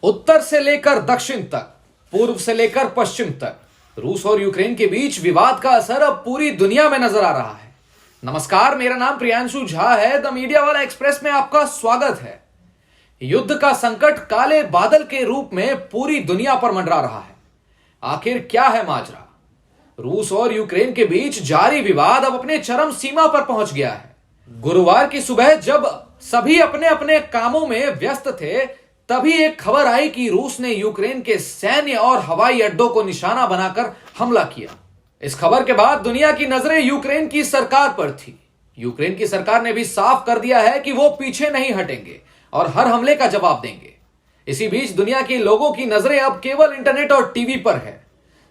उत्तर से लेकर दक्षिण तक, पूर्व से लेकर पश्चिम तक, रूस और यूक्रेन के बीच विवाद का असर अब पूरी दुनिया में नजर आ रहा है। नमस्कार, मेरा नाम प्रियांशु झा है। द मीडिया वाला एक्सप्रेस में आपका स्वागत है। युद्ध का संकट काले बादल के रूप में पूरी दुनिया पर मंडरा रहा है। आखिर क्या है माजरा? रूस और यूक्रेन के बीच जारी विवाद अब अपने चरम सीमा पर पहुंच गया है। गुरुवार की सुबह जब सभी अपने अपने कामों में व्यस्त थे, तभी एक खबर आई कि रूस ने यूक्रेन के सैन्य और हवाई अड्डों को निशाना बनाकर हमला किया। इस खबर के बाद दुनिया की नजरें यूक्रेन की सरकार पर थी। यूक्रेन की सरकार ने भी साफ कर दिया है कि वो पीछे नहीं हटेंगे और हर हमले का जवाब देंगे। इसी बीच दुनिया के लोगों की नजरें अब केवल इंटरनेट और टीवी पर है।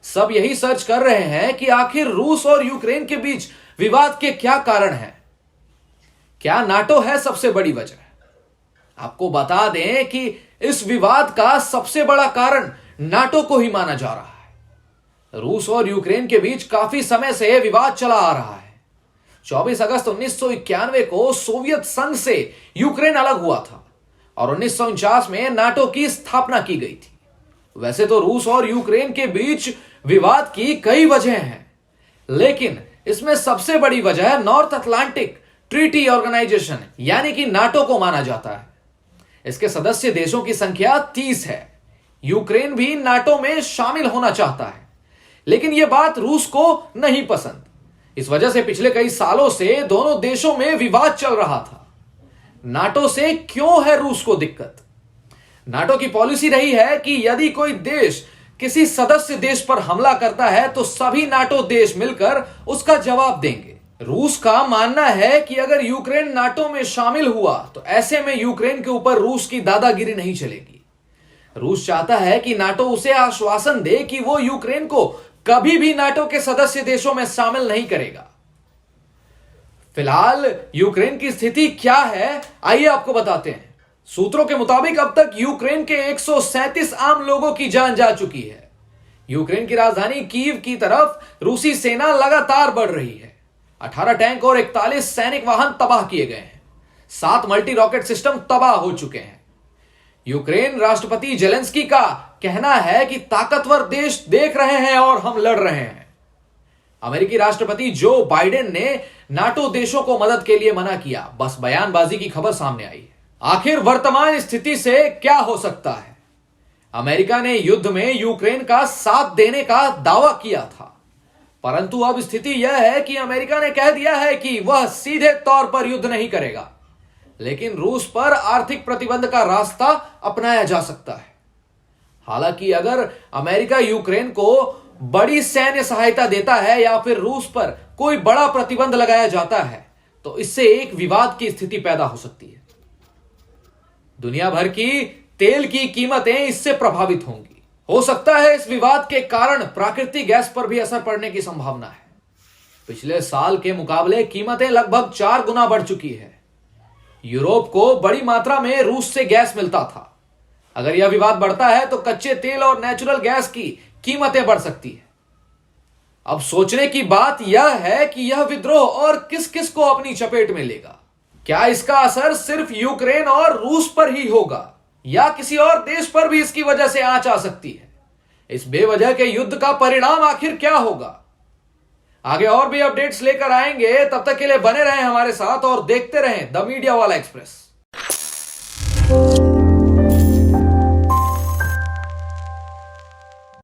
सब यही सर्च कर रहे हैं कि आखिर रूस और यूक्रेन के बीच विवाद के क्या कारण हैं। क्या नाटो है सबसे बड़ी वजह? आपको बता दें कि इस विवाद का सबसे बड़ा कारण नाटो को ही माना जा रहा है। रूस और यूक्रेन के बीच काफी समय से विवाद चला आ रहा है। 24 अगस्त 1991 को सोवियत संघ से यूक्रेन अलग हुआ था और 1949 में नाटो की स्थापना की गई थी। वैसे तो रूस और यूक्रेन के बीच विवाद की कई वजह हैं, लेकिन इसमें सबसे बड़ी वजह नॉर्थ अटलांटिक ट्रीटी ऑर्गेनाइजेशन यानी कि नाटो को माना जाता है। इसके सदस्य देशों की संख्या 30 है। यूक्रेन भी नाटो में शामिल होना चाहता है, लेकिन यह बात रूस को नहीं पसंद। इस वजह से पिछले कई सालों से दोनों देशों में विवाद चल रहा था। नाटो से क्यों है रूस को दिक्कत? नाटो की पॉलिसी रही है कि यदि कोई देश किसी सदस्य देश पर हमला करता है तो सभी नाटो देश मिलकर उसका जवाब देंगे। रूस का मानना है कि अगर यूक्रेन नाटो में शामिल हुआ तो ऐसे में यूक्रेन के ऊपर रूस की दादागिरी नहीं चलेगी। रूस चाहता है कि नाटो उसे आश्वासन दे कि वो यूक्रेन को कभी भी नाटो के सदस्य देशों में शामिल नहीं करेगा। फिलहाल यूक्रेन की स्थिति क्या है, आइए आपको बताते हैं। सूत्रों के मुताबिक अब तक यूक्रेन के 137 आम लोगों की जान जा चुकी है। यूक्रेन की राजधानी कीव की तरफ रूसी सेना लगातार बढ़ रही है। 18 टैंक और 41 सैनिक वाहन तबाह किए गए हैं। 7 मल्टी रॉकेट सिस्टम तबाह हो चुके हैं। यूक्रेन राष्ट्रपति जेलेंस्की का कहना है कि ताकतवर देश देख रहे हैं और हम लड़ रहे हैं। अमेरिकी राष्ट्रपति जो बाइडेन ने नाटो देशों को मदद के लिए मना किया, बस बयानबाजी की खबर सामने आई है। आखिर वर्तमान स्थिति से क्या हो सकता है? अमेरिका ने युद्ध में यूक्रेन का साथ देने का दावा किया था, परंतु अब स्थिति यह है कि अमेरिका ने कह दिया है कि वह सीधे तौर पर युद्ध नहीं करेगा, लेकिन रूस पर आर्थिक प्रतिबंध का रास्ता अपनाया जा सकता है। हालांकि अगर अमेरिका यूक्रेन को बड़ी सैन्य सहायता देता है या फिर रूस पर कोई बड़ा प्रतिबंध लगाया जाता है तो इससे एक विवाद की स्थिति पैदा हो सकती है। दुनिया भर की तेल की कीमतें इससे प्रभावित होंगी। हो सकता है इस विवाद के कारण प्राकृतिक गैस पर भी असर पड़ने की संभावना है। पिछले साल के मुकाबले कीमतें लगभग 4 गुना बढ़ चुकी है। यूरोप को बड़ी मात्रा में रूस से गैस मिलता था। अगर यह विवाद बढ़ता है तो कच्चे तेल और नेचुरल गैस की कीमतें बढ़ सकती है। अब सोचने की बात यह है कि यह विद्रोह और किस किस को अपनी चपेट में लेगा। क्या इसका असर सिर्फ यूक्रेन और रूस पर ही होगा या किसी और देश पर भी इसकी वजह से आंच आ सकती है? इस बेवजह के युद्ध का परिणाम आखिर क्या होगा? आगे और भी अपडेट्स लेकर आएंगे। तब तक के लिए बने रहें हमारे साथ और देखते रहें द मीडिया वाला एक्सप्रेस।